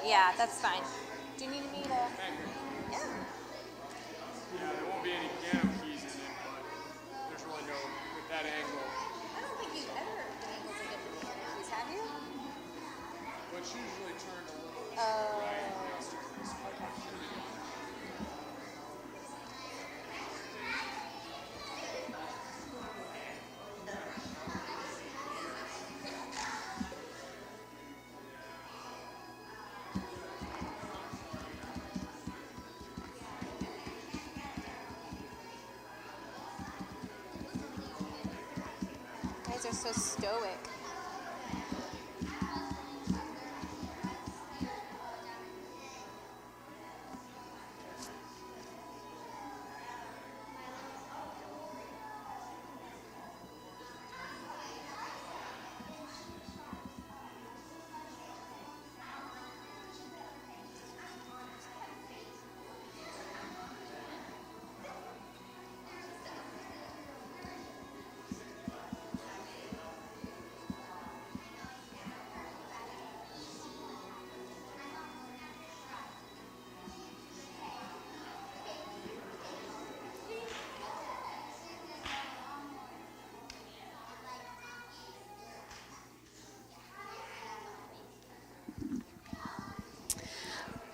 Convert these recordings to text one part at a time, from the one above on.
Yeah, that's fine. Do you need me to? Yeah. Yeah, there won't be any piano keys in it, but there's really no, with that angle. I don't think you've ever been able to get the piano keys, have you? But it's usually turned a little Oh. right. You guys are so stoic.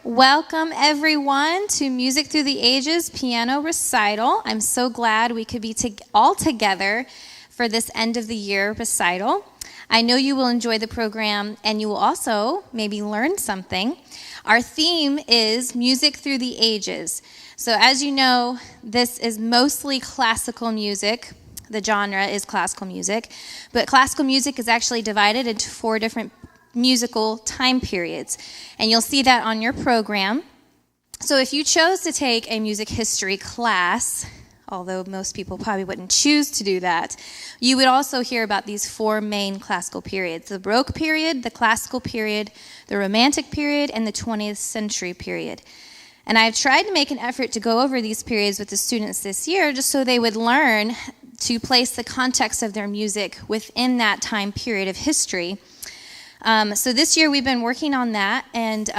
Welcome, everyone, to Music Through the Ages Piano Recital. I'm so glad we could be all together for this end of the year recital. I know you will enjoy the program, and you will also maybe learn something. Our theme is Music Through the Ages. So as you know, this is mostly classical music. The genre is classical music, but classical music is actually divided into 4 different musical time periods, and you'll see that on your program. So if you chose to take a music history class, although most people probably wouldn't choose to do that, you would also hear about these 4 main classical periods: the Baroque period, the classical period, the Romantic period, and the 20th century period. And I've tried to make an effort to go over these periods with the students this year just so they would learn to place the context of their music within that time period of history. So this year we've been working on that, and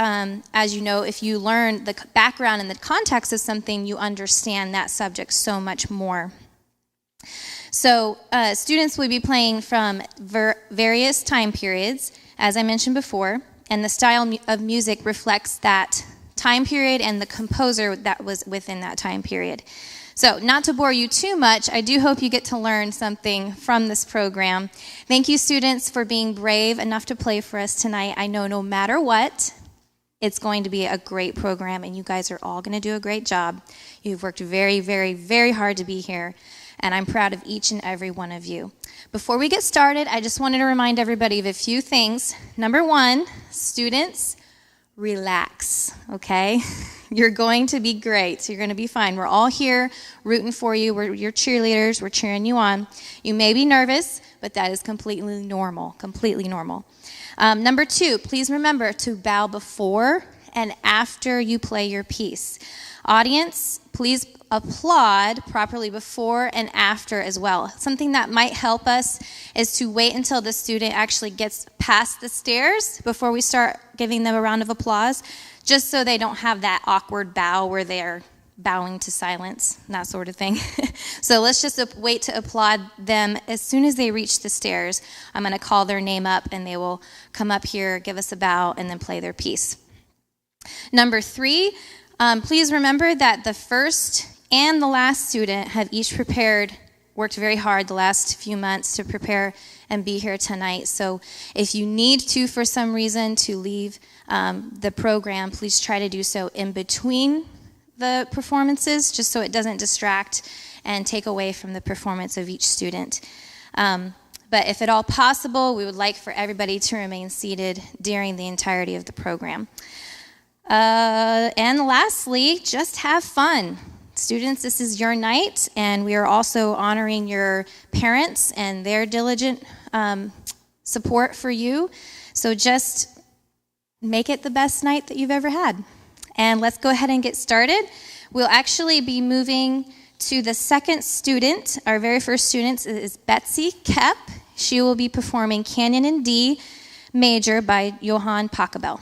as you know, if you learn the background and the context of something, you understand that subject so much more. So students will be playing from various time periods, as I mentioned before, and the style of music reflects that time period and the composer that was within that time period. So not to bore you too much, I do hope you get to learn something from this program. Thank you, students, for being brave enough to play for us tonight. I know no matter what, it's going to be a great program, and you guys are all going to do a great job. You've worked very, very, very hard to be here, and I'm proud of each and every one of you. Before we get started, I just wanted to remind everybody of a few things. Number 1, students, relax, okay? You're going to be great. You're going to be fine. We're all here rooting for you. We're your cheerleaders. We're cheering you on. You may be nervous, but that is completely normal, completely normal. Number 2, please remember to bow before and after you play your piece. Audience, please applaud properly before and after as well. Something that might help us is to wait until the student actually gets past the stairs before we start giving them a round of applause, just so they don't have that awkward bow where they're bowing to silence, that sort of thing. So let's just wait to applaud them as soon as they reach the stairs. I'm going to call their name up, and they will come up here, give us a bow, and then play their piece. Number 3, please remember that the first and the last student have each worked very hard the last few months to prepare and be here tonight. So if you need to, for some reason, to leave the program, please try to do so in between the performances, just so it doesn't distract and take away from the performance of each student. But if at all possible, we would like for everybody to remain seated during the entirety of the program. And lastly, just have fun. Students, this is your night, and we are also honoring your parents and their diligent support for you. So just make it the best night that you've ever had. And let's go ahead and get started. We'll actually be moving to the second student. Our very first student is Betsy Kepp. She will be performing Canon in D Major by Johann Pachelbel.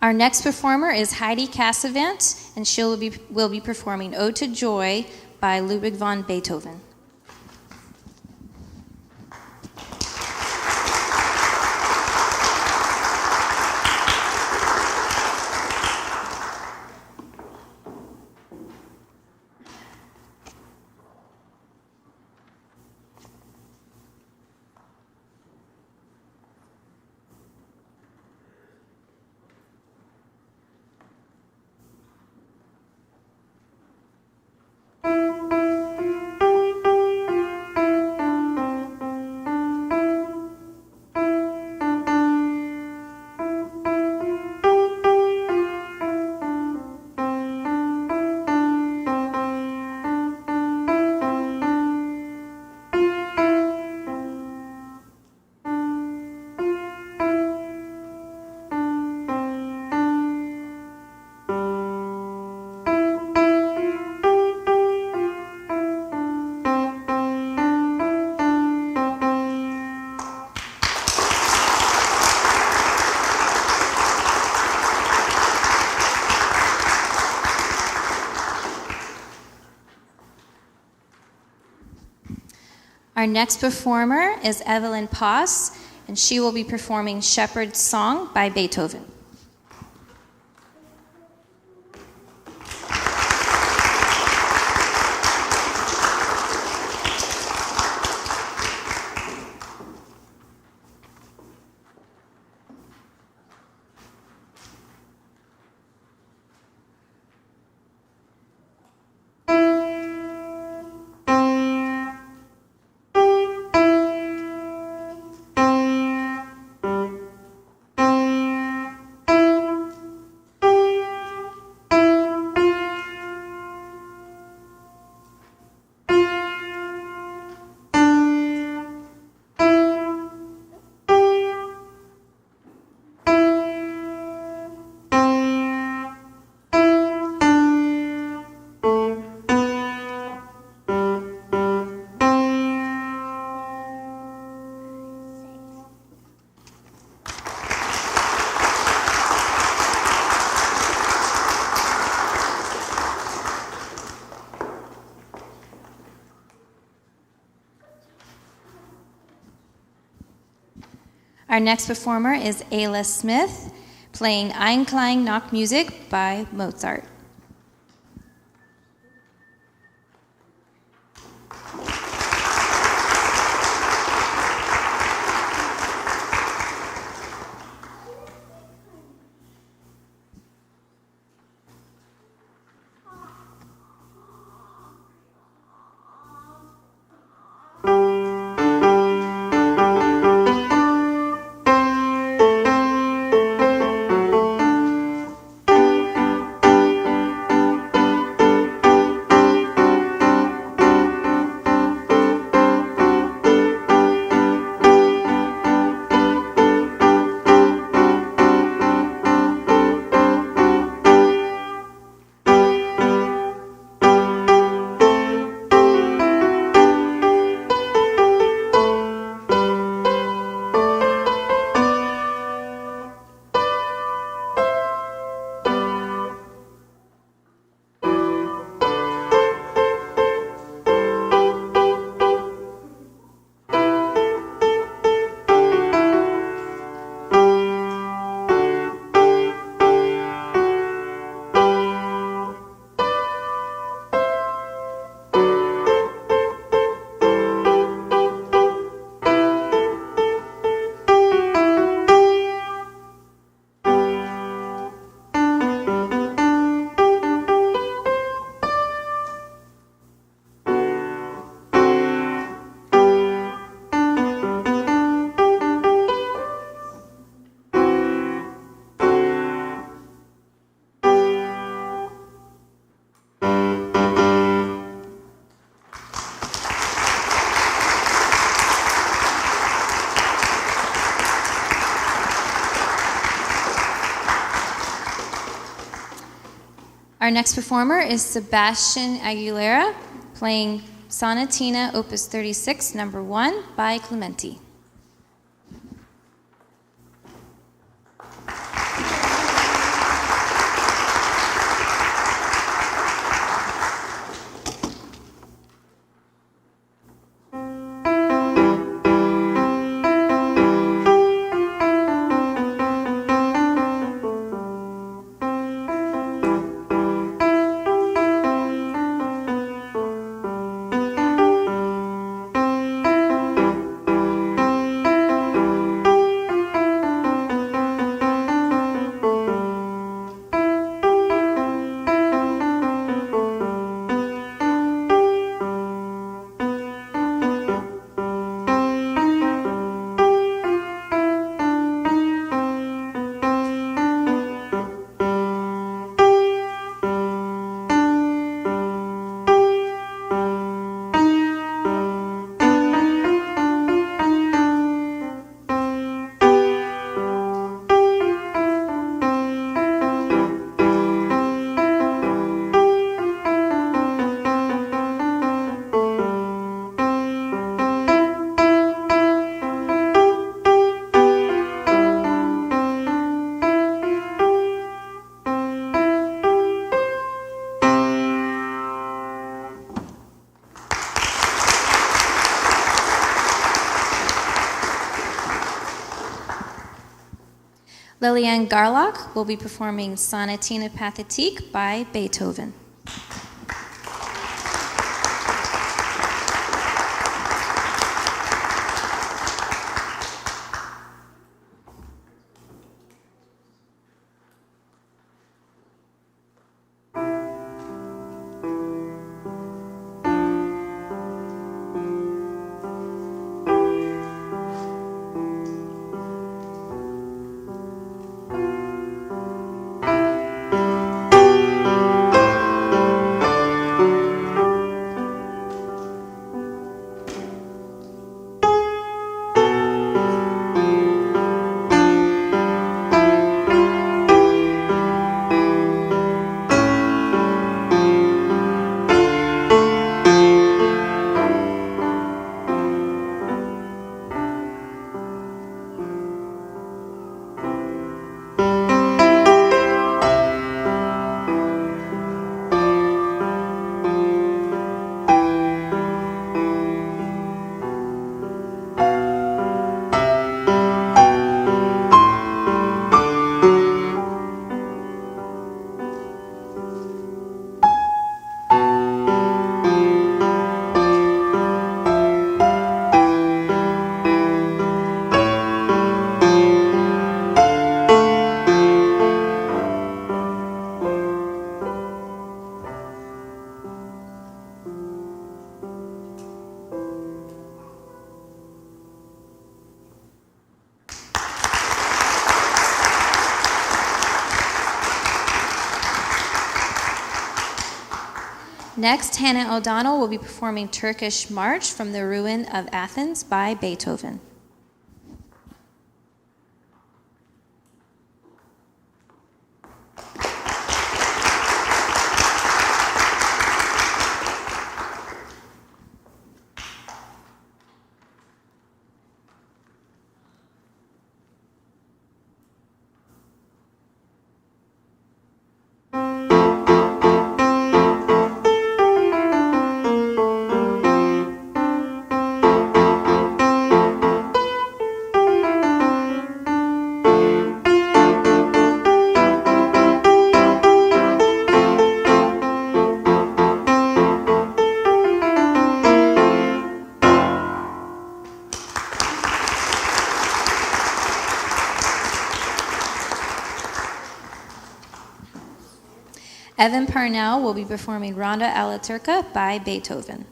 Our next performer is Heidi Cassavant, and she will be performing Ode to Joy by Ludwig van Beethoven. Our next performer is Evelyn Poss, and she will be performing Shepherd's Song by Beethoven. Our next performer is Ayla Smith, playing Ein Klein Nachtmusik by Mozart. Our next performer is Sebastian Aguilera, playing Sonatina Opus 36, number 1 by Clementi. Liliane Garlock will be performing Sonatina Pathétique by Beethoven. Next, Hannah O'Donnell will be performing Turkish March from the Ruin of Athens by Beethoven. Evan Parnell will be performing Ronda alla Turca by Beethoven.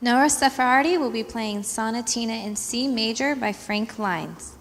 Noah Stefardi will be playing Sonatina in C major by Frank Lines.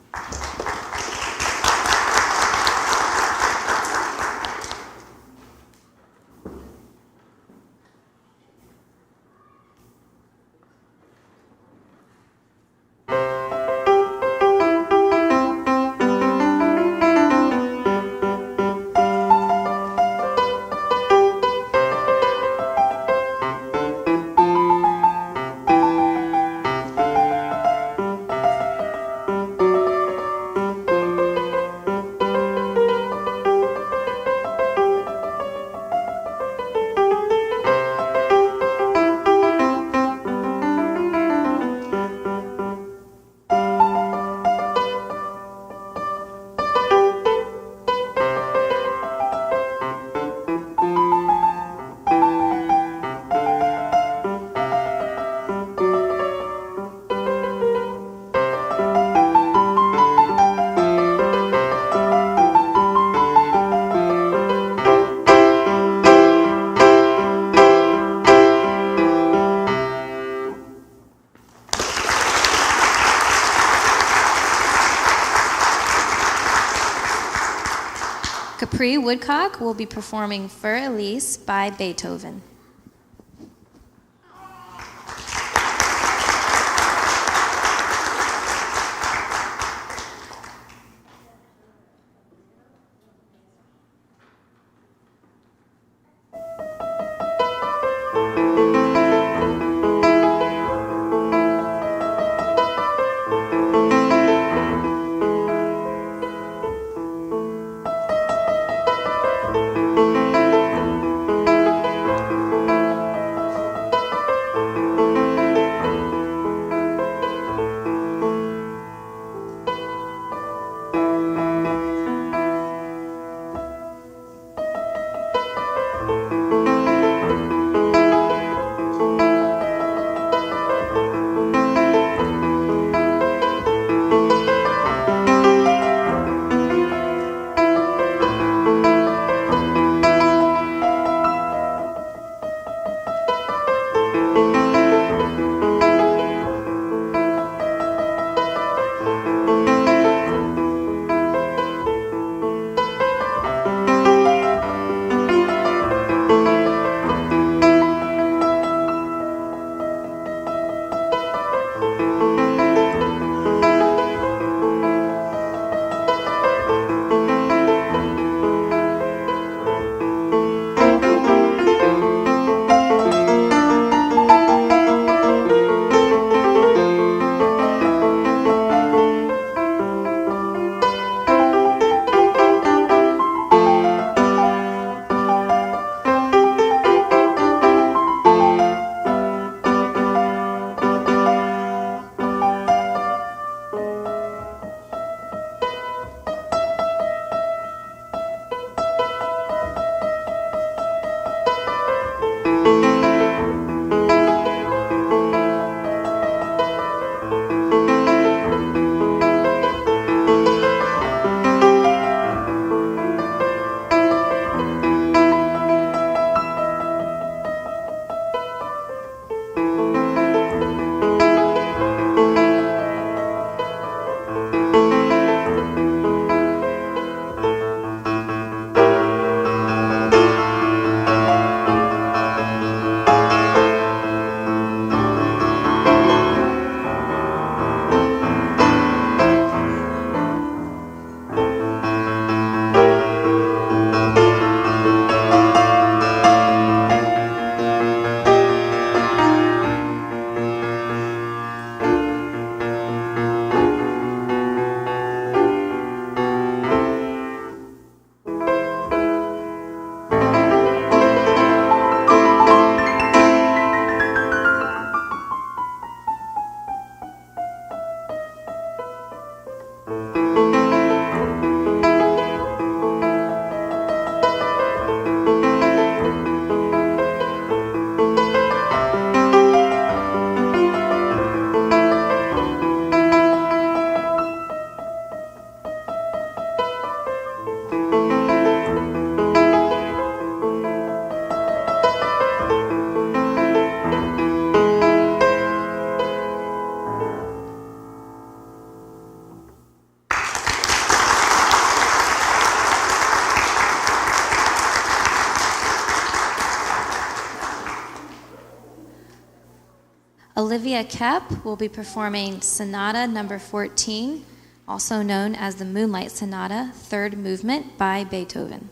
Capri Woodcock will be performing Für Elise by Beethoven. Olivia Kep will be performing Sonata Number 14, also known as the Moonlight Sonata, third movement by Beethoven.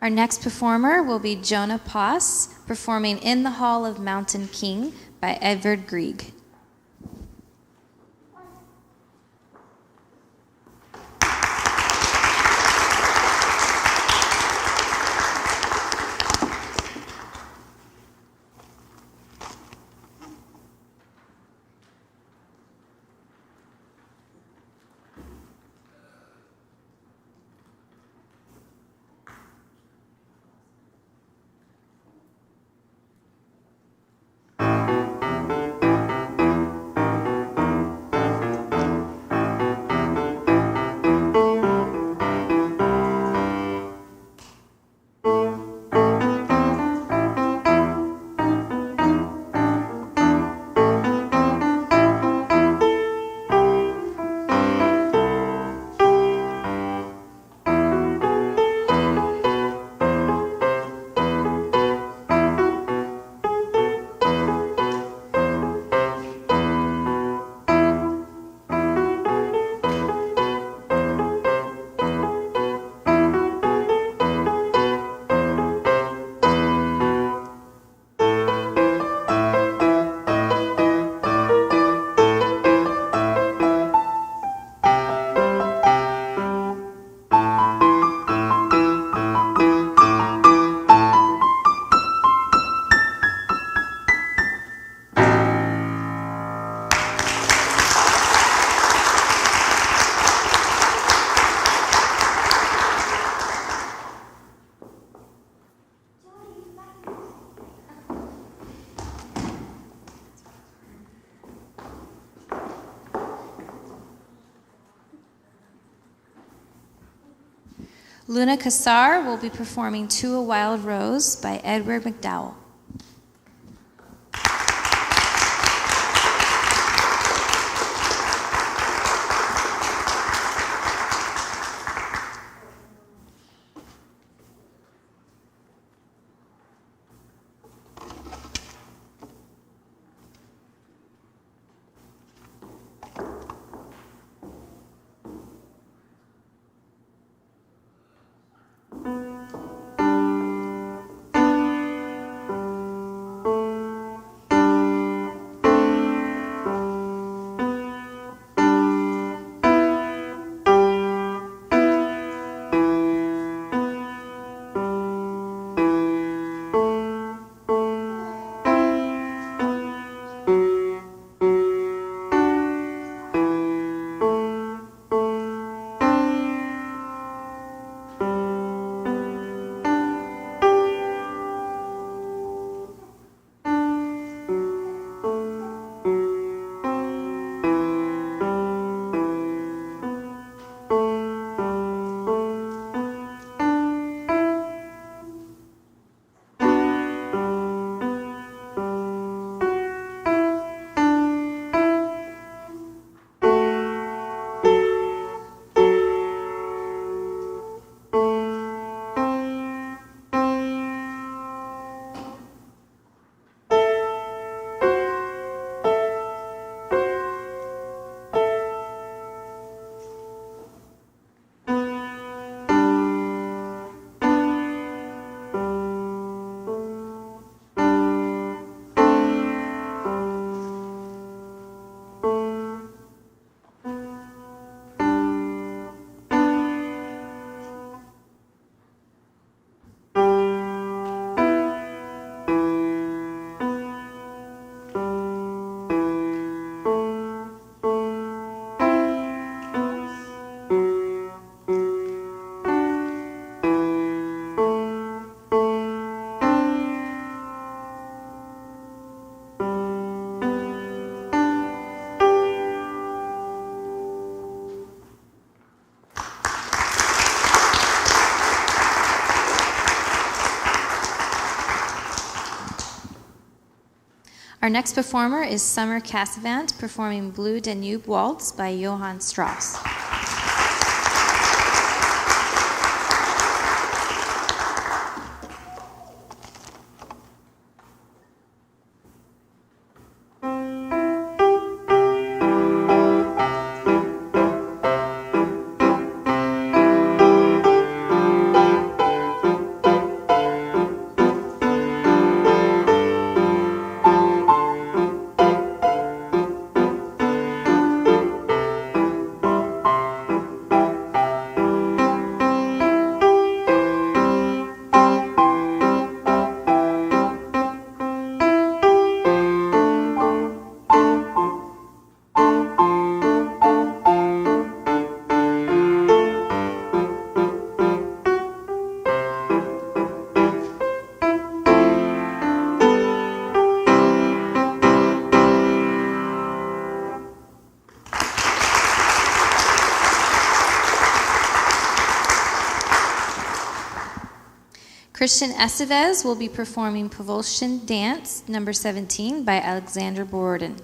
Our next performer will be Jonah Poss, performing In the Hall of Mountain King by Edvard Grieg. Luna Kassar will be performing To a Wild Rose by Edward McDowell. Our next performer is Summer Cassavant performing Blue Danube Waltz by Johann Strauss. Christian Estevez will be performing Provocation Dance number 17 by Alexander Borden.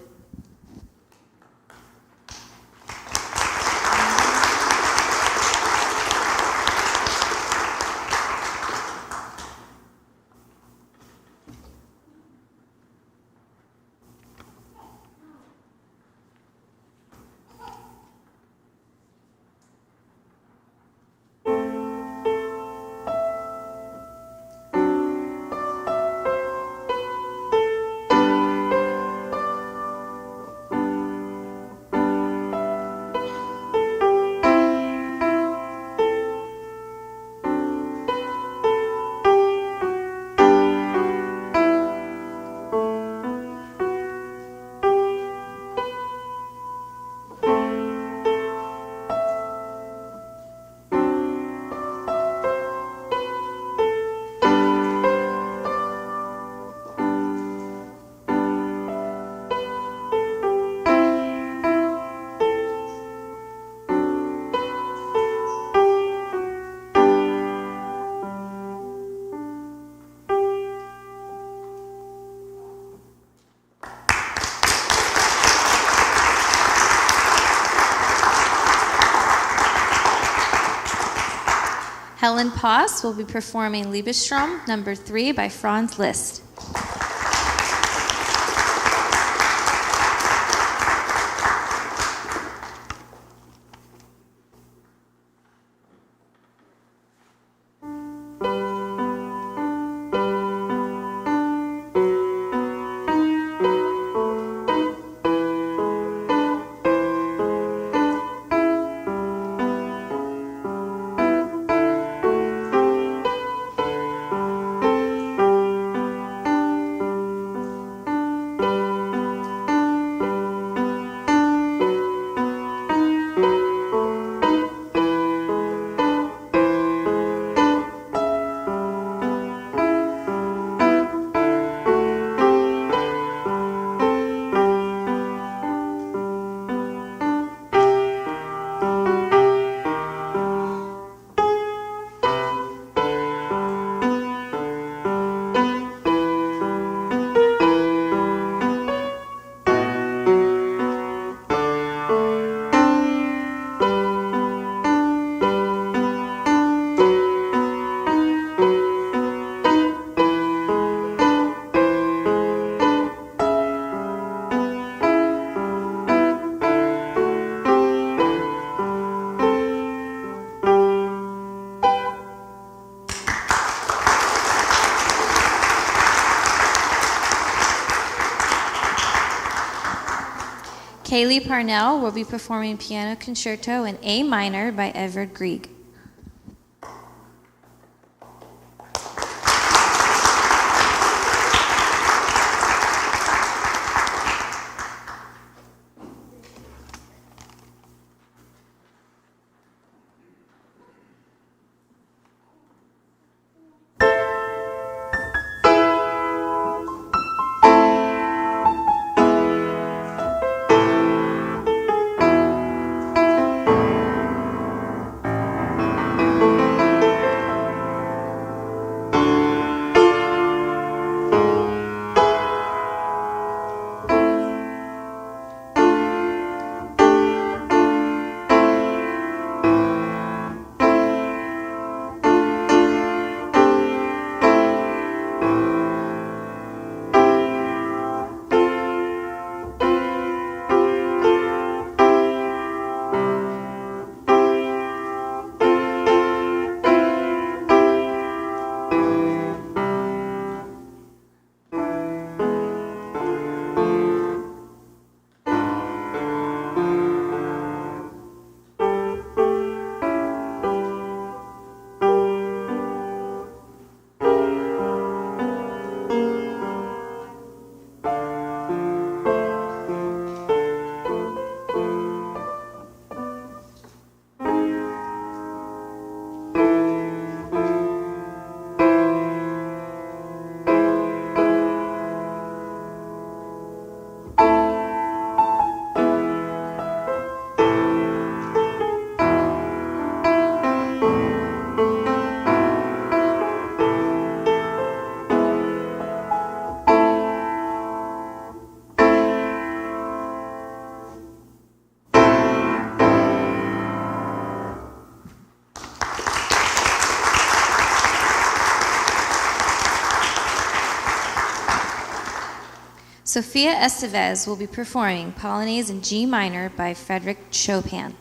Helen Poss will be performing Liebesstrom number 3 by Franz Liszt. Kaylee Parnell will be performing Piano Concerto in A minor by Edvard Grieg. Sofia Estevez will be performing Polonaise in G minor by Frédéric Chopin.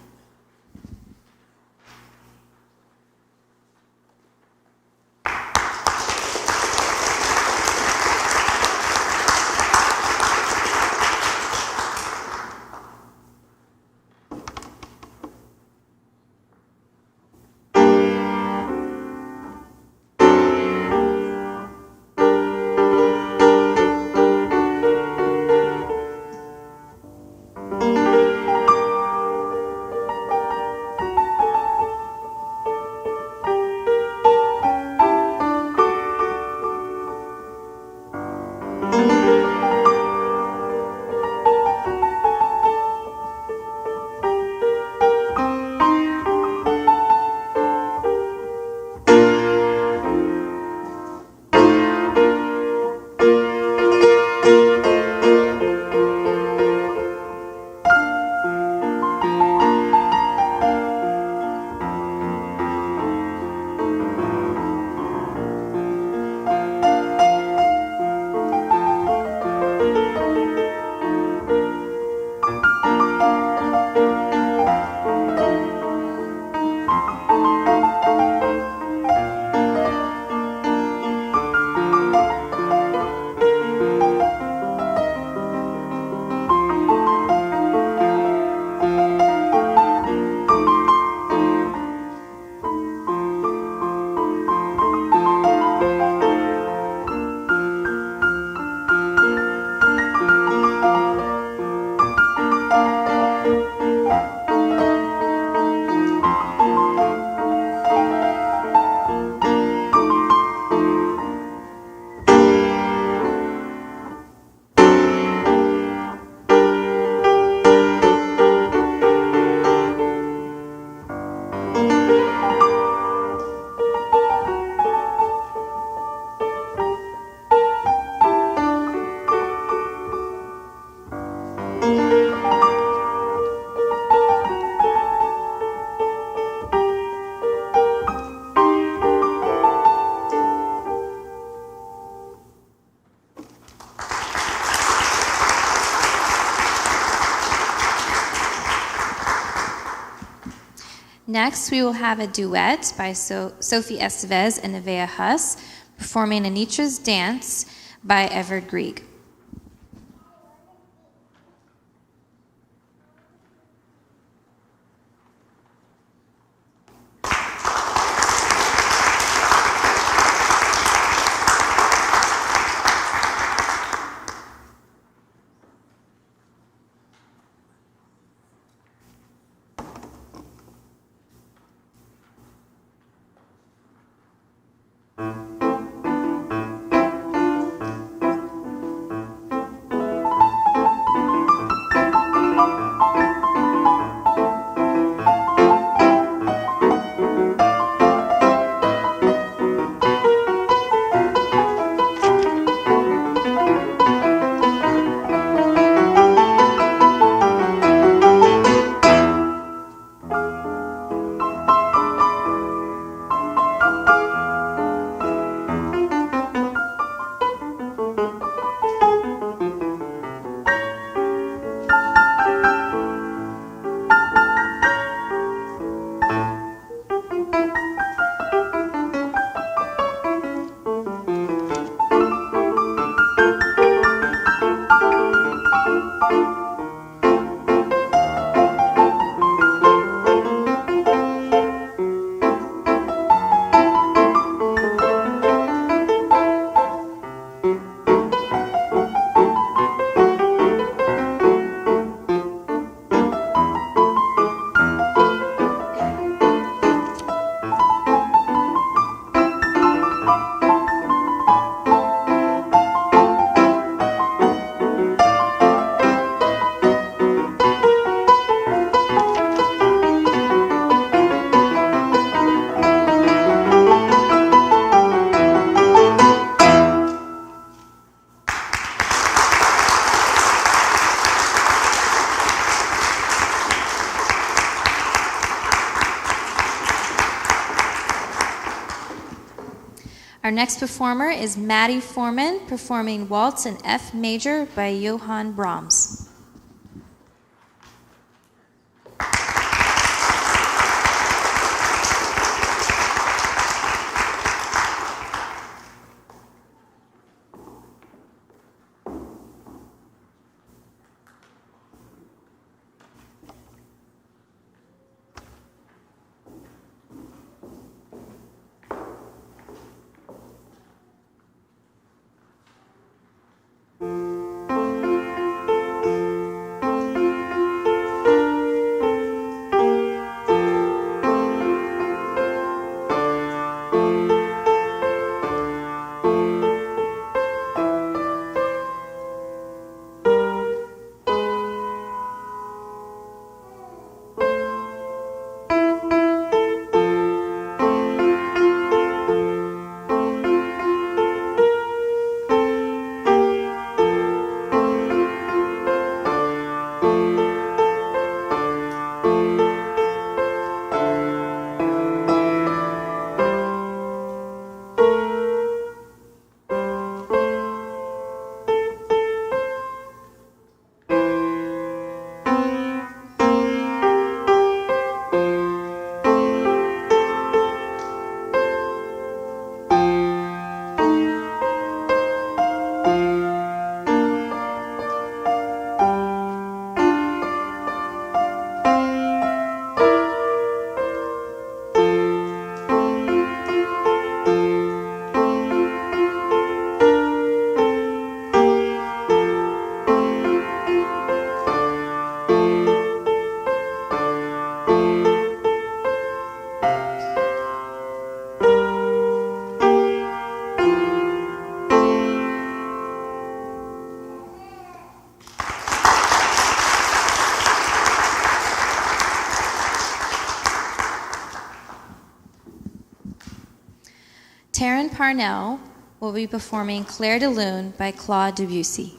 Next, we will have a duet by Sophie Estevez and Nevaeh Huss, performing Anitra's Dance by Everett Grieg. Our next performer is Maddie Foreman, performing Waltz in F Major by Johann Brahms. Taryn Parnell will be performing Clair de Lune by Claude Debussy.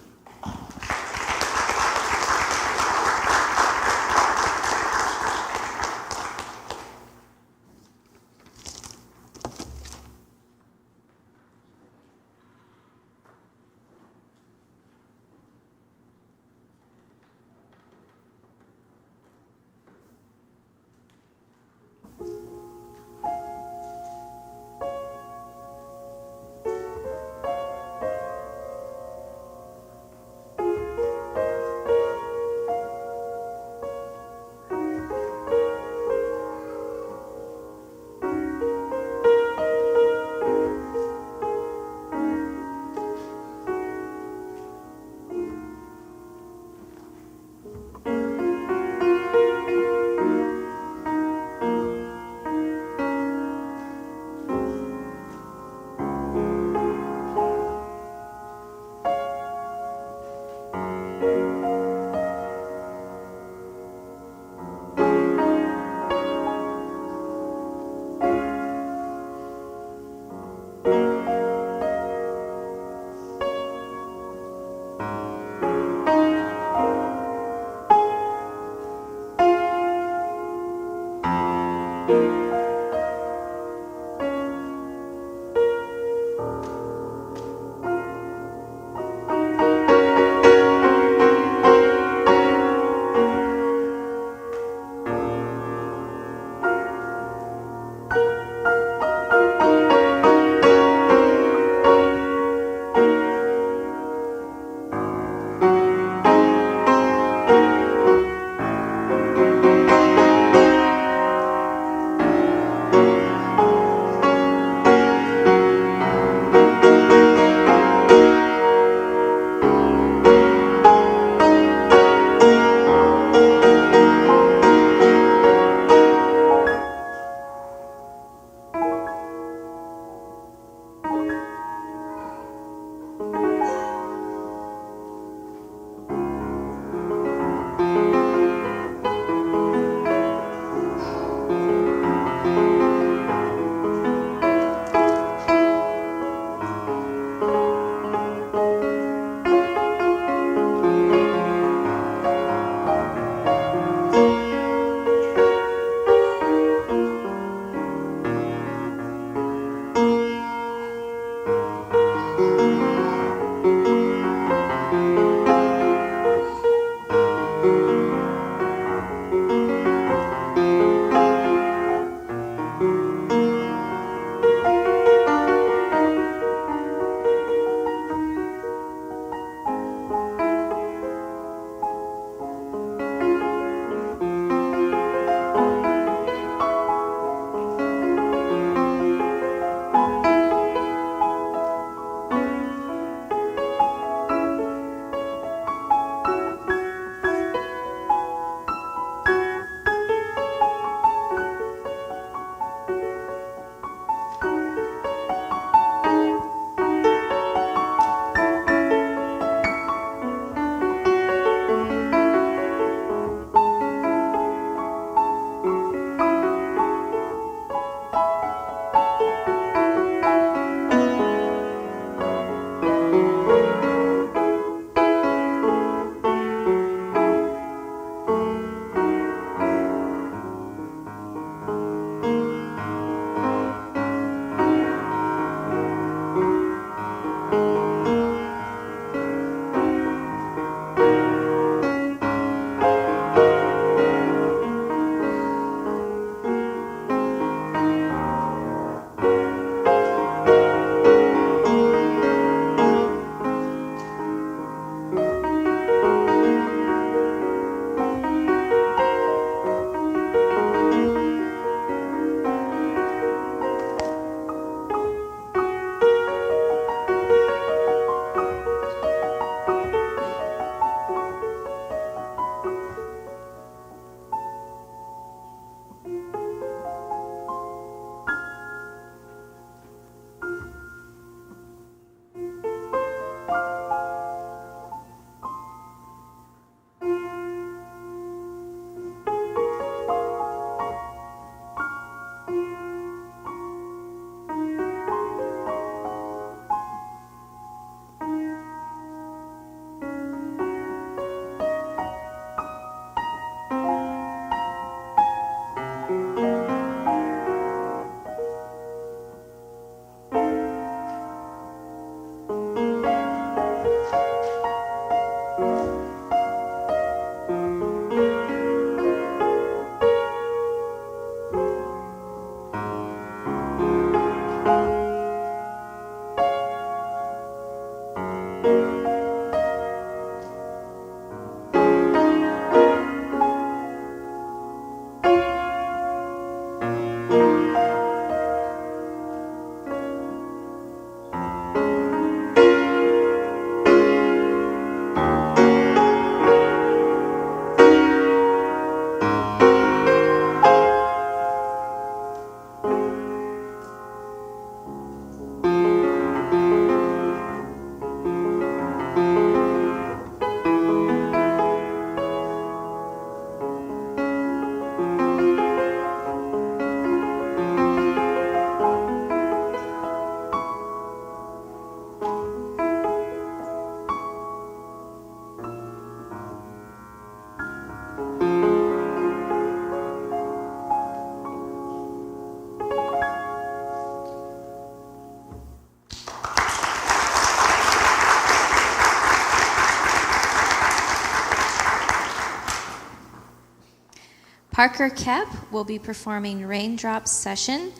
Parker Kep will be performing Raindrops Session,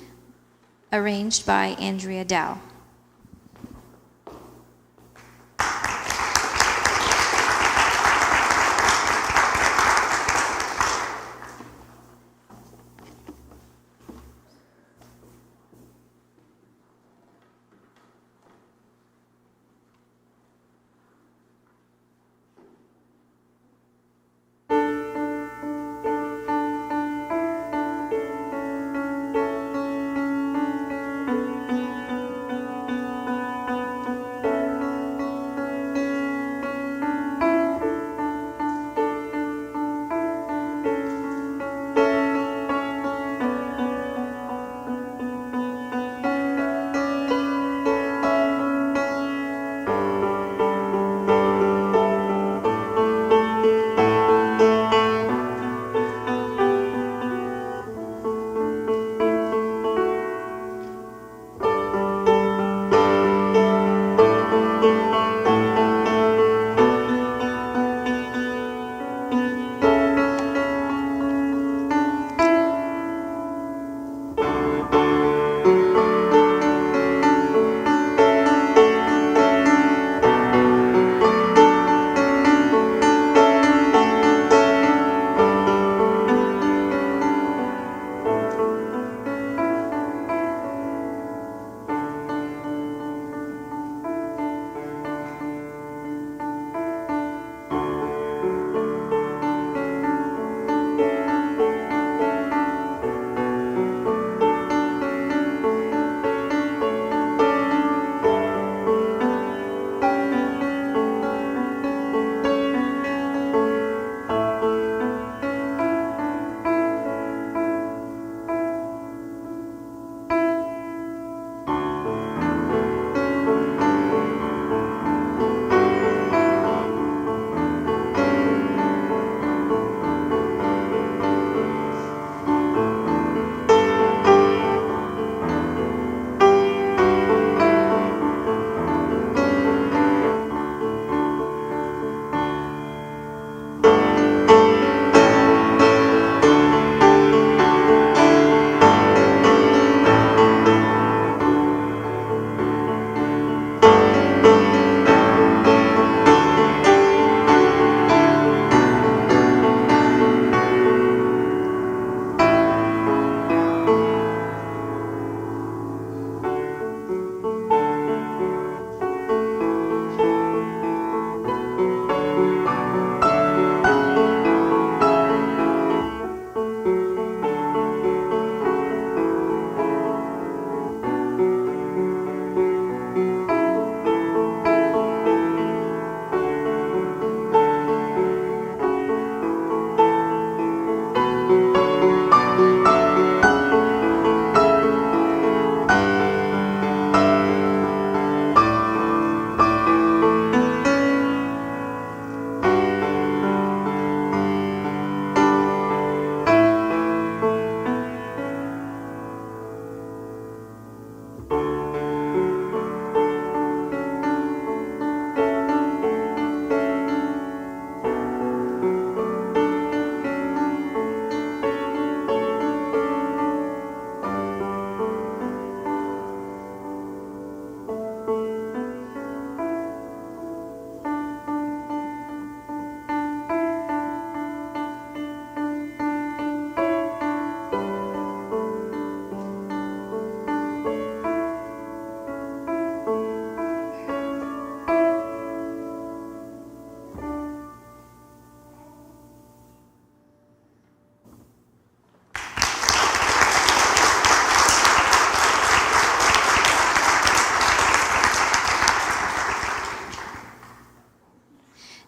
arranged by Andrea Dow.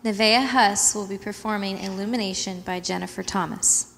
Nevaeh Huss will be performing Illumination by Jennifer Thomas.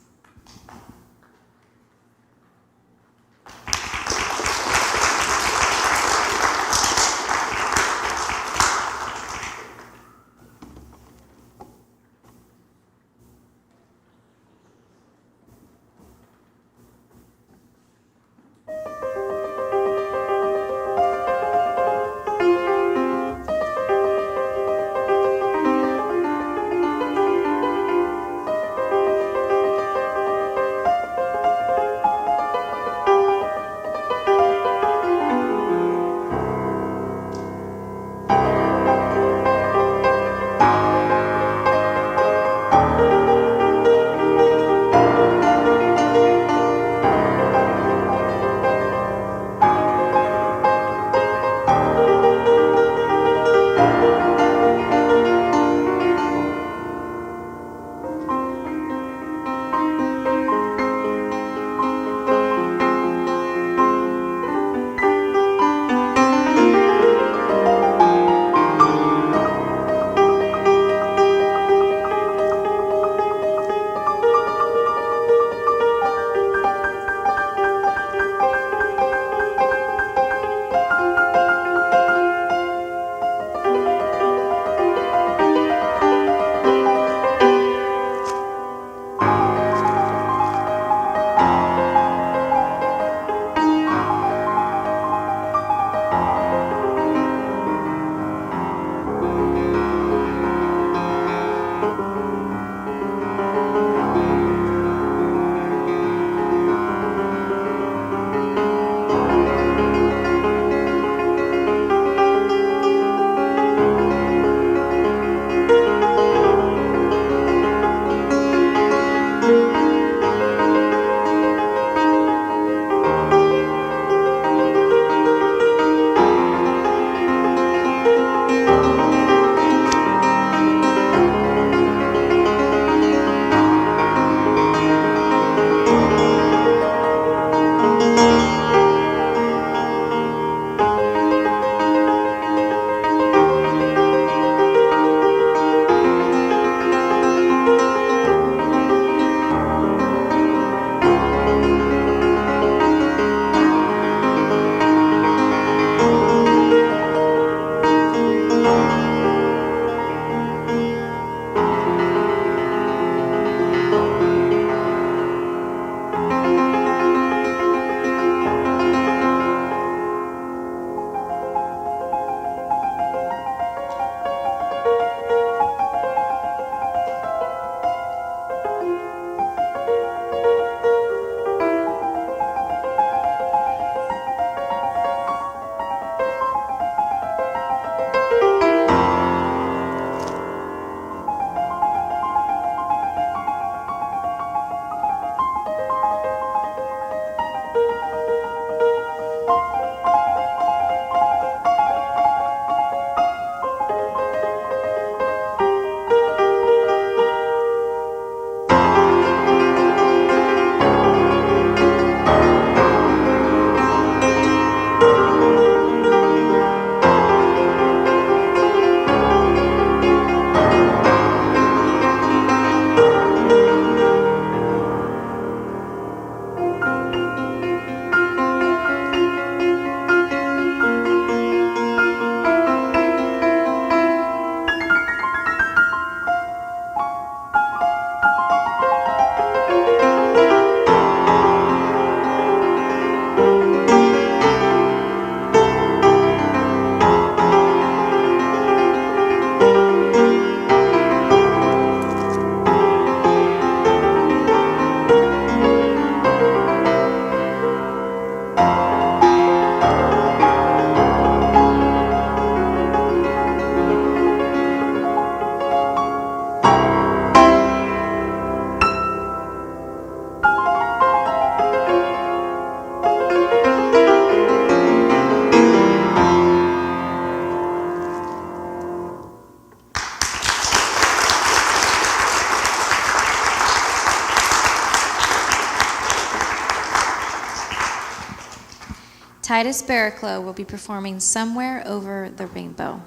Titus Barraclough will be performing Somewhere Over the Rainbow.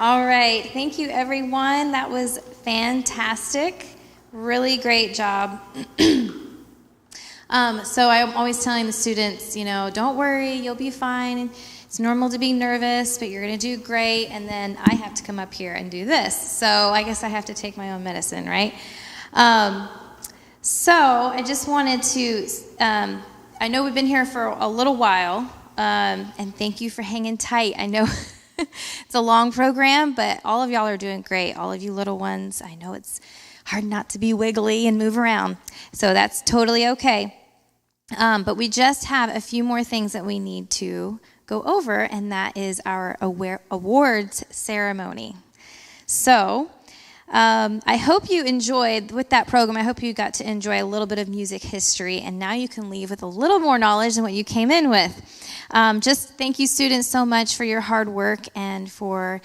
All right. Thank you, everyone. That was fantastic. Really great job. So I'm always telling the students, don't worry, you'll be fine. It's normal to be nervous, but you're going to do great. And then I have to come up here and do this. So I guess I have to take my own medicine, right? So I just wanted to, I know we've been here for a little while, and thank you for hanging tight. I know it's a long program, but all of y'all are doing great. All of you little ones, I know it's hard not to be wiggly and move around, so that's totally okay. But we just have a few more things that we need to go over, and that is our awards ceremony. So I hope you enjoyed, with that program, I hope you got to enjoy a little bit of music history, and now you can leave with a little more knowledge than what you came in with. Just thank you, students, so much for your hard work and for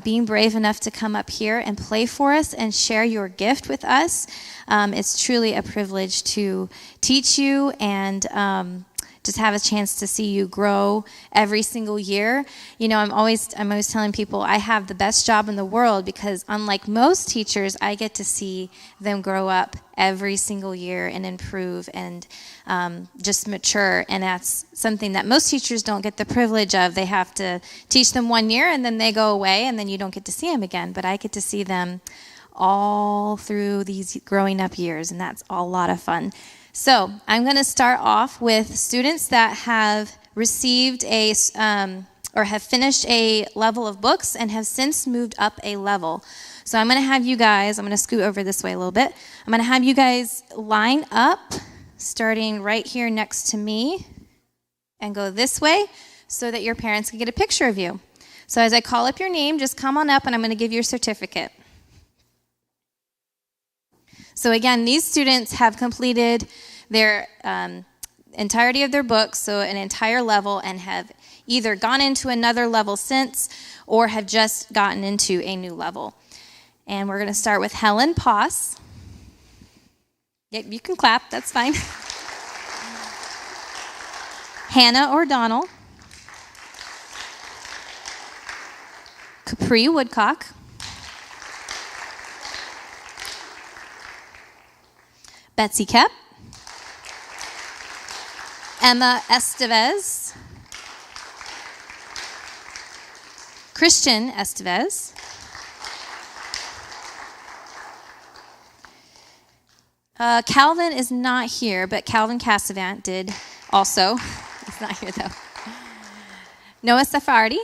being brave enough to come up here and play for us and share your gift with us. It's truly a privilege to teach you and just have a chance to see you grow every single year. You know, I'm always telling people I have the best job in the world because unlike most teachers, I get to see them grow up every single year and improve and just mature. And that's something that most teachers don't get the privilege of. They have to teach them 1 year and then they go away and then you don't get to see them again. But I get to see them all through these growing up years, and that's a lot of fun. So I'm going to start off with students that have received or have finished a level of books and have since moved up a level. So I'm going to have you guys, I'm going to scoot over this way a little bit. I'm going to have you guys line up, starting right here next to me, and go this way so that your parents can get a picture of you. So as I call up your name, just come on up and I'm going to give you your certificate. So again, these students have completed their entirety of their books, so an entire level, and have either gone into another level since or have just gotten into a new level. And we're going to start with Helen Poss. Yep, you can clap, that's fine. Hannah O'Donnell. Capri Woodcock. Betsy Kep, Emma Estevez, Christian Estevez, Calvin is not here, but Calvin Cassavant did also. He's not here though. Noah Safardi.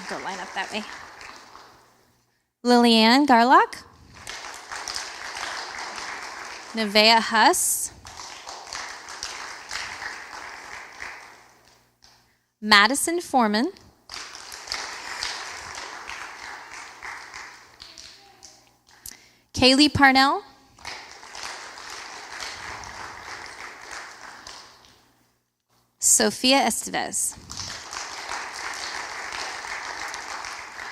Go line up that way. Lillian Garlock. Nevaeh Huss, Madison Foreman, Kaylee Parnell, Sophia Estevez.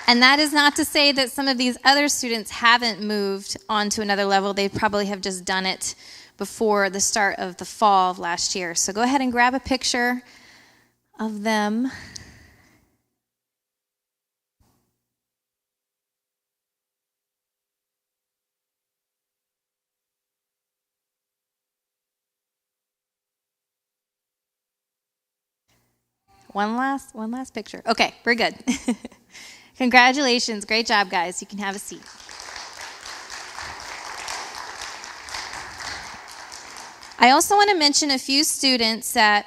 And that is not to say that some of these other students haven't moved on to another level. They probably have just done it before the start of the fall of last year. So go ahead and grab a picture of them. One last picture. Okay, we're good. Congratulations. Great job, guys. You can have a seat. I also want to mention a few students that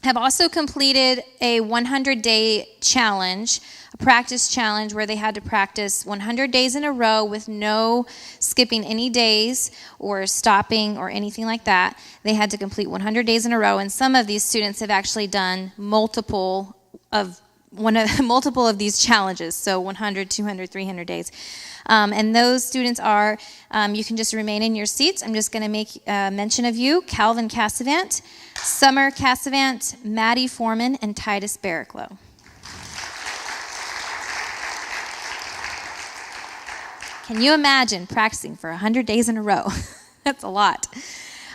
have also completed a 100-day challenge, a practice challenge where they had to practice 100 days in a row with no skipping any days or stopping or anything like that. They had to complete 100 days in a row, and some of these students have actually done multiple of these challenges, so 100, 200, 300 days. And those students are, you can just remain in your seats. I'm just going to make mention of you: Calvin Cassavant, Summer Cassavant, Maddie Foreman, and Titus Barricklow. Can you imagine practicing for 100 days in a row? That's a lot.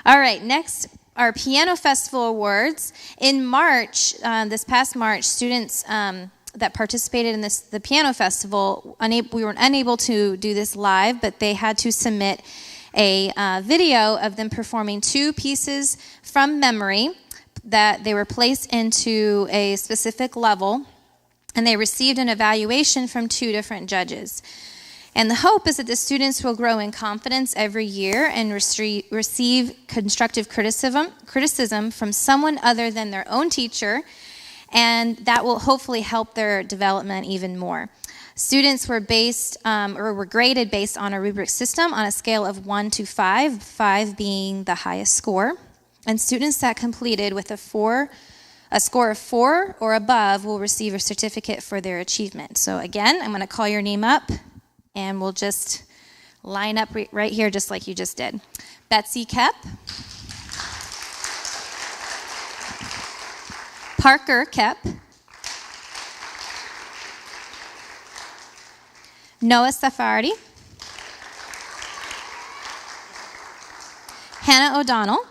All right, next, our Piano Festival Awards. In March, this past March, students that participated in the Piano Festival, we were unable to do this live, but they had to submit a video of them performing 2 pieces from memory that they were placed into a specific level, and they received an evaluation from 2 different judges. And the hope is that the students will grow in confidence every year and receive constructive criticism from someone other than their own teacher, and that will hopefully help their development even more. Students were were graded based on a rubric system on a scale of 1 to 5, 5 being the highest score. And students that completed with a score of 4 or above will receive a certificate for their achievement. So again, I'm going to call your name up, and we'll just line up right here just like you just did. Betsy Kep. Parker Kep. Noah Safardi. Hannah O'Donnell.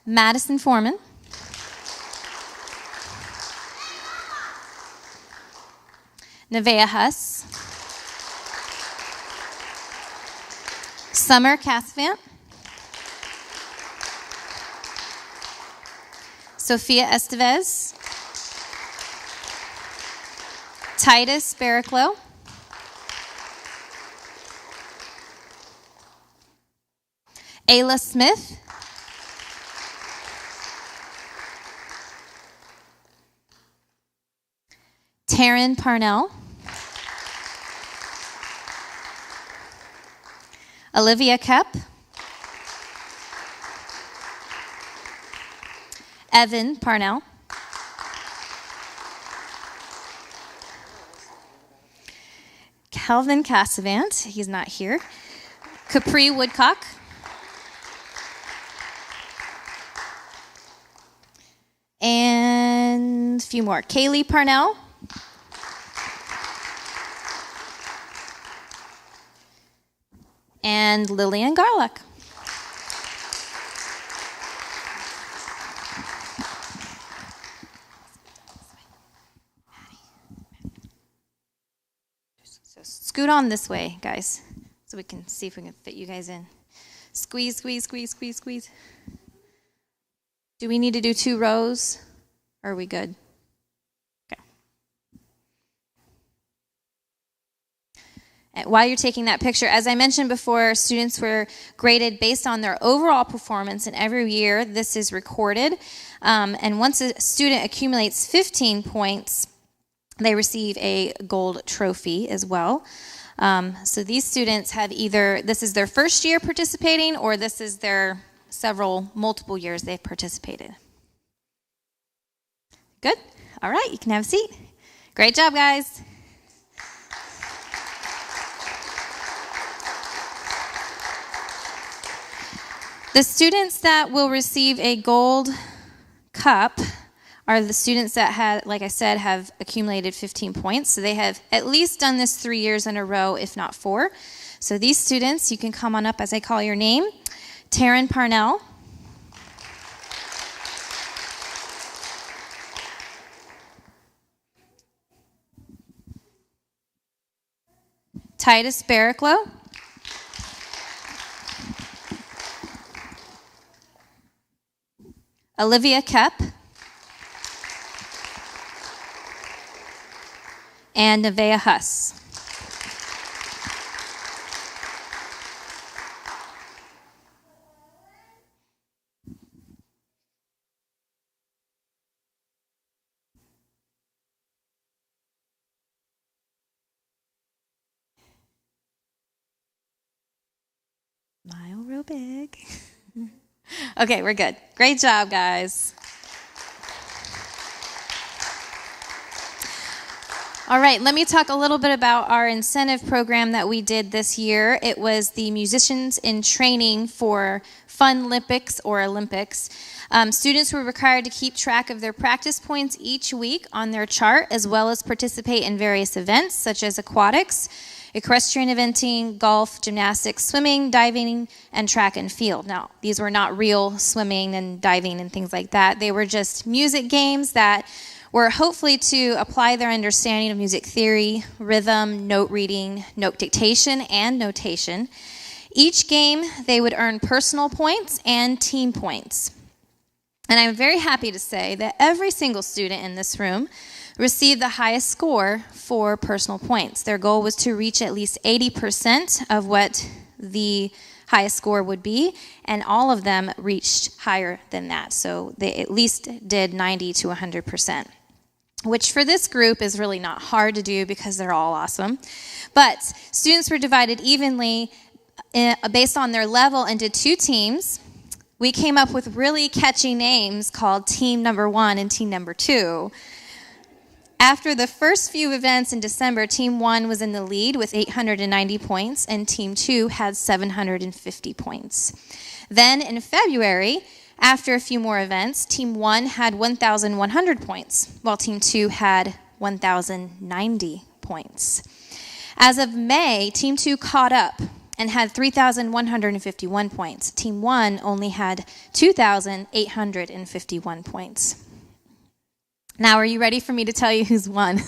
Madison Foreman. Nevaeh Huss. Summer Casavant. Sophia Estevez. Titus Barraclough. Ayla Smith. Taryn Parnell. Olivia Kep. Evan Parnell. Calvin Casavant, he's not here. Capri Woodcock. And a few more. Kaylee Parnell. And Lillian Garlock. So scoot on this way, guys, so we can see if we can fit you guys in. Squeeze, squeeze, squeeze, squeeze, squeeze. Do we need to do 2 rows? Or are we good? Okay. And while you're taking that picture, as I mentioned before, students were graded based on their overall performance, and every year this is recorded. And once a student accumulates 15 points, they receive a gold trophy as well. So these students have either, this is their first year participating, or this is their multiple years they've participated. Good? All right, you can have a seat. Great job, guys. The students that will receive a gold cup are the students that had, like I said, have accumulated 15 points. So they have at least done this 3 years in a row, if not 4. So these students, you can come on up as I call your name. Taryn Parnell. Titus Barraclough. Olivia Kep. And Nevaeh Huss. Smile real big. Okay, we're good. Great job, guys. All right, let me talk a little bit about our incentive program that we did this year. It was the Musicians in Training for Fun Olympics or Olympics. Students were required to keep track of their practice points each week on their chart, as well as participate in various events such as aquatics, equestrian eventing, golf, gymnastics, swimming, diving, and track and field. Now, these were not real swimming and diving and things like that. They were just music games that were hopefully to apply their understanding of music theory, rhythm, note reading, note dictation, and notation. Each game, they would earn personal points and team points. And I'm very happy to say that every single student in this room received the highest score for personal points. Their goal was to reach at least 80% of what the highest score would be, and all of them reached higher than that. So they at least did 90 to 100%, which for this group is really not hard to do because they're all awesome. But students were divided evenly based on their level into two teams. We came up with really catchy names called Team Number 1 and Team Number 2. After the first few events in December, Team 1 was in the lead with 890 points, and Team 2 had 750 points. Then in February, after a few more events, Team 1 had 1,100 points, while Team 2 had 1,090 points. As of May, Team 2 caught up and had 3,151 points. Team 1 only had 2,851 points. Now, are you ready for me to tell you who's won?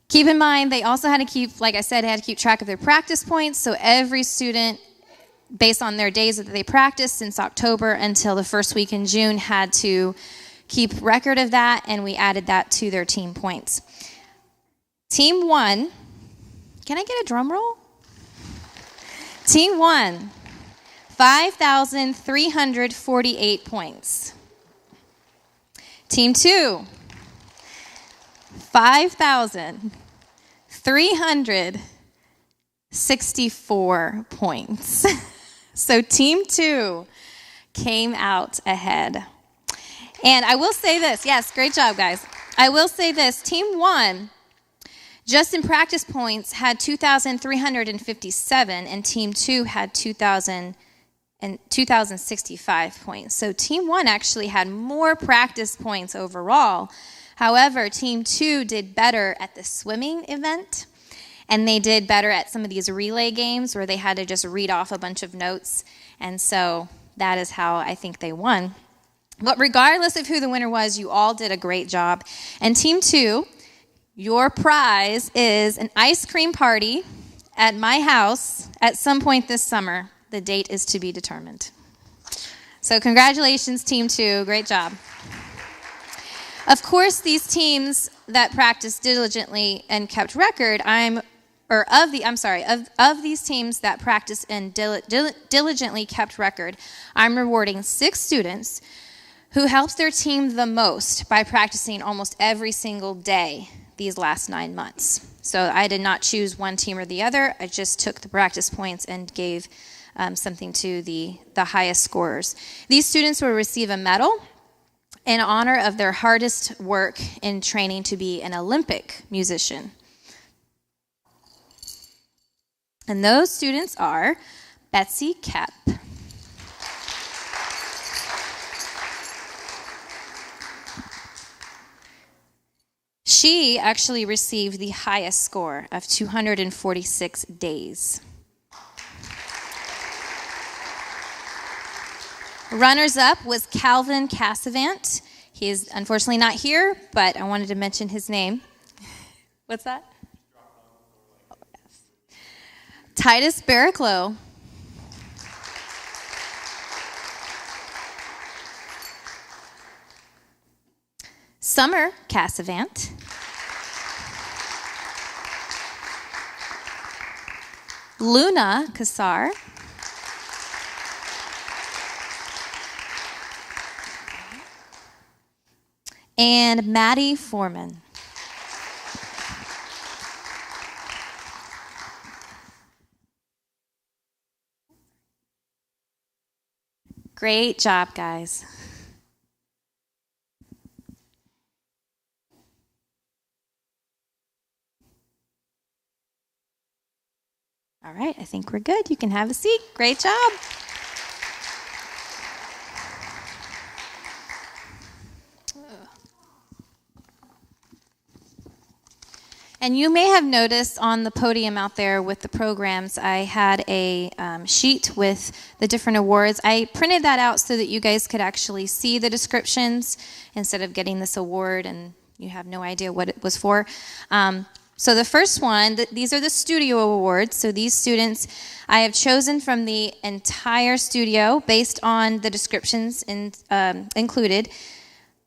Keep in mind, they also had to keep, like I said, they had to keep track of their practice points. So every student, based on their days that they practiced since October until the first week in June, had to keep record of that, and we added that to their team points. Team 1, can I get a drum roll? Team 1, 5,348 points. Team 2, 5,364 points. So Team 2 came out ahead. And I will say this. Yes, great job, guys. I will say this. Team 1, just in practice points, had 2,357, and Team 2 had 2,065 points. So Team 1 actually had more practice points overall. However, Team 2 did better at the swimming event, and they did better at some of these relay games where they had to just read off a bunch of notes. And so that is how I think they won. But regardless of who the winner was, you all did a great job. And Team 2, your prize is an ice cream party at my house at some point this summer. The date is to be determined. So congratulations, Team 2. Great job. Of course, these teams that practiced diligently and kept record, of these teams that practiced and diligently kept record, I'm rewarding 6 students who helped their team the most by practicing almost every single day these last 9 months. So I did not choose one team or the other. I just took the practice points and gave something to the highest scorers. These students will receive a medal in honor of their hardest work in training to be an Olympic musician. And those students are Betsy Kep, she actually received the highest score of 246 days. Runners-up was Calvin Cassavant. He is unfortunately not here, but I wanted to mention his name. What's that? Oh, yes. Titus Barraclough. Summer Cassavant. Luna Kassar. And Maddie Foreman. Great job, guys. All right, I think we're good. You can have a seat. Great job. And you may have noticed on the podium out there with the programs, I had a sheet with the different awards. I printed that out so that you guys could actually see the descriptions instead of getting this award and you have no idea what it was for. So the first one, these are the studio awards. So these students I have chosen from the entire studio based on the descriptions included.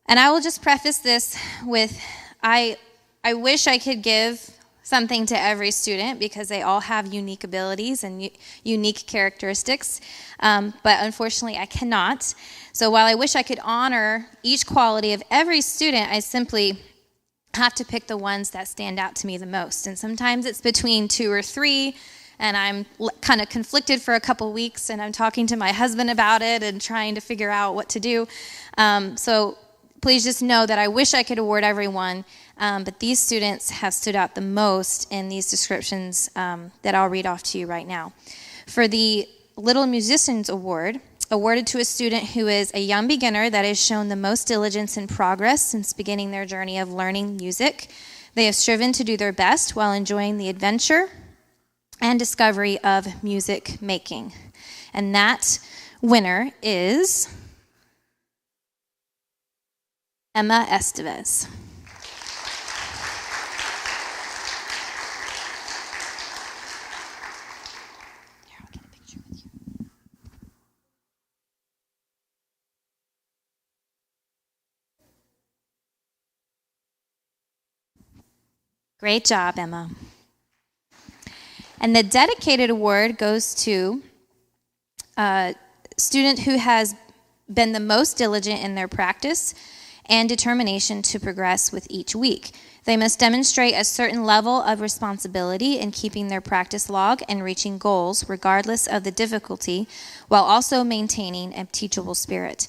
And I will just preface this with, I wish I could give something to every student because they all have unique abilities and unique characteristics, but unfortunately I cannot. So while I wish I could honor each quality of every student, I simply have to pick the ones that stand out to me the most. And sometimes it's between 2 or 3, and I'm kind of conflicted for a couple weeks, and I'm talking to my husband about it and trying to figure out what to do. So please just know that I wish I could award everyone, but these students have stood out the most in these descriptions that I'll read off to you right now. For the Little Musicians Award, awarded to a student who is a young beginner that has shown the most diligence and progress since beginning their journey of learning music. They have striven to do their best while enjoying the adventure and discovery of music making. And that winner is Emma Estevez. Great job, Emma. And the dedicated award goes to a student who has been the most diligent in their practice and determination to progress with each week. They must demonstrate a certain level of responsibility in keeping their practice log and reaching goals, regardless of the difficulty, while also maintaining a teachable spirit.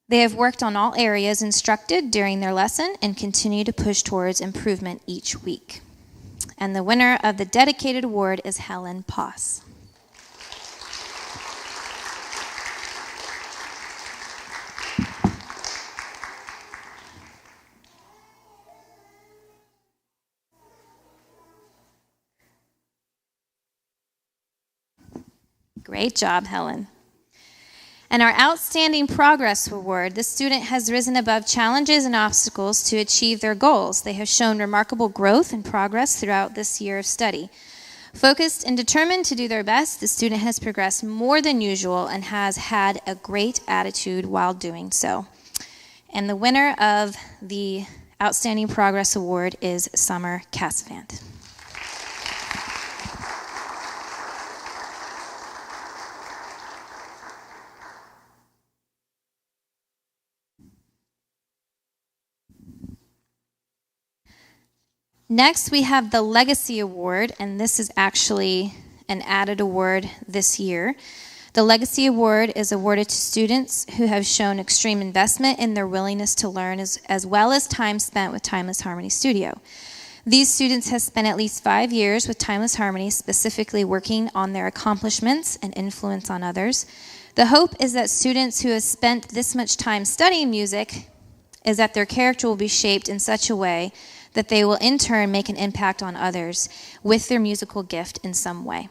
They have worked on all areas instructed during their lesson and continue to push towards improvement each week. And the winner of the dedicated award is Helen Poss. Great job, Helen. And our Outstanding Progress Award, this student has risen above challenges and obstacles to achieve their goals. They have shown remarkable growth and progress throughout this year of study. Focused and determined to do their best, the student has progressed more than usual and has had a great attitude while doing so. And the winner of the Outstanding Progress Award is Summer Cassavant. Next, we have the Legacy Award, and this is actually an added award this year. The Legacy Award is awarded to students who have shown extreme investment in their willingness to learn as well as time spent with Timeless Harmony Studio. These students have spent at least 5 years with Timeless Harmony, specifically working on their accomplishments and influence on others. The hope is that students who have spent this much time studying music is that their character will be shaped in such a way that they will in turn make an impact on others with their musical gift in some way.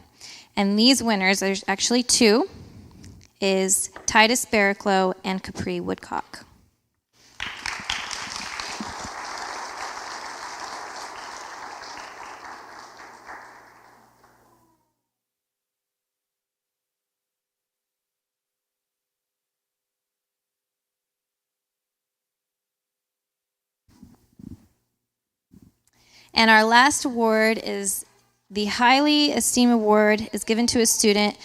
And these winners, there's actually 2, is Titus Barraclough and Capri Woodcock. And our last award is the Highly Esteemed Award is given to a student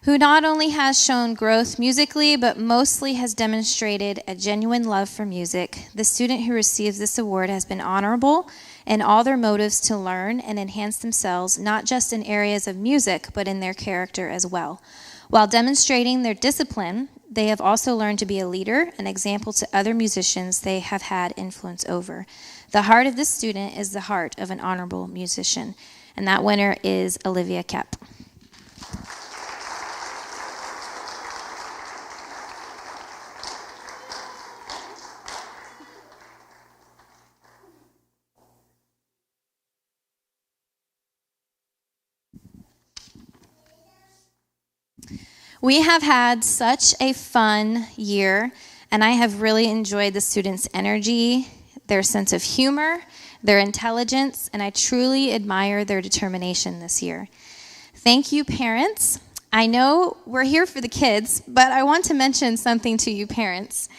who not only has shown growth musically, but mostly has demonstrated a genuine love for music. The student who receives this award has been honorable in all their motives to learn and enhance themselves, not just in areas of music, but in their character as well. While demonstrating their discipline, they have also learned to be a leader, an example to other musicians they have had influence over. The heart of this student is the heart of an honorable musician, and that winner is Olivia Kep. We have had such a fun year, and I have really enjoyed the students' energy, their sense of humor, their intelligence, and I truly admire their determination this year. Thank you, parents. I know we're here for the kids, but I want to mention something to you parents.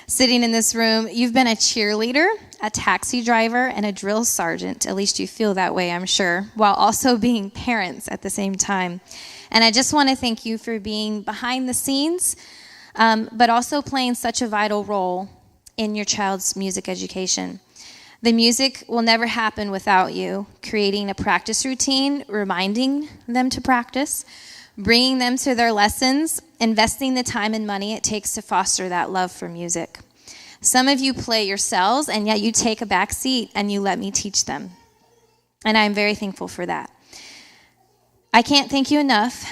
Sitting in this room, you've been a cheerleader, a taxi driver, and a drill sergeant. At least you feel that way, I'm sure, while also being parents at the same time. And I just want to thank you for being behind the scenes, but also playing such a vital role in your child's music education. The music will never happen without you, creating a practice routine, reminding them to practice, bringing them to their lessons, investing the time and money it takes to foster that love for music. Some of you play yourselves, and yet you take a back seat and you let me teach them. And I'm very thankful for that. I can't thank you enough,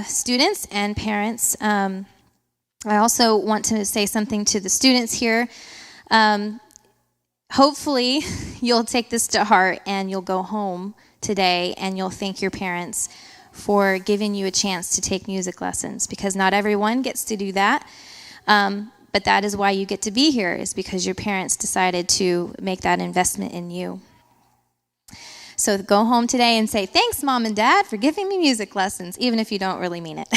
students and parents. I also want to say something to the students here. Hopefully, you'll take this to heart and you'll go home today and you'll thank your parents for giving you a chance to take music lessons, because not everyone gets to do that. But that is why you get to be here, is because your parents decided to make that investment in you. So go home today and say, thanks, Mom and Dad, for giving me music lessons, even if you don't really mean it.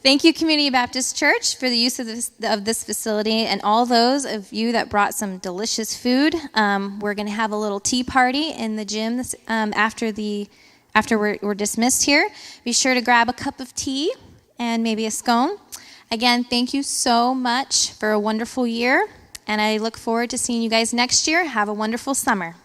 Thank you, Community Baptist Church, for the use of this facility, and all those of you that brought some delicious food. We're going to have a little tea party in the gym after we're dismissed here. Be sure to grab a cup of tea and maybe a scone. Again, thank you so much for a wonderful year, and I look forward to seeing you guys next year. Have a wonderful summer.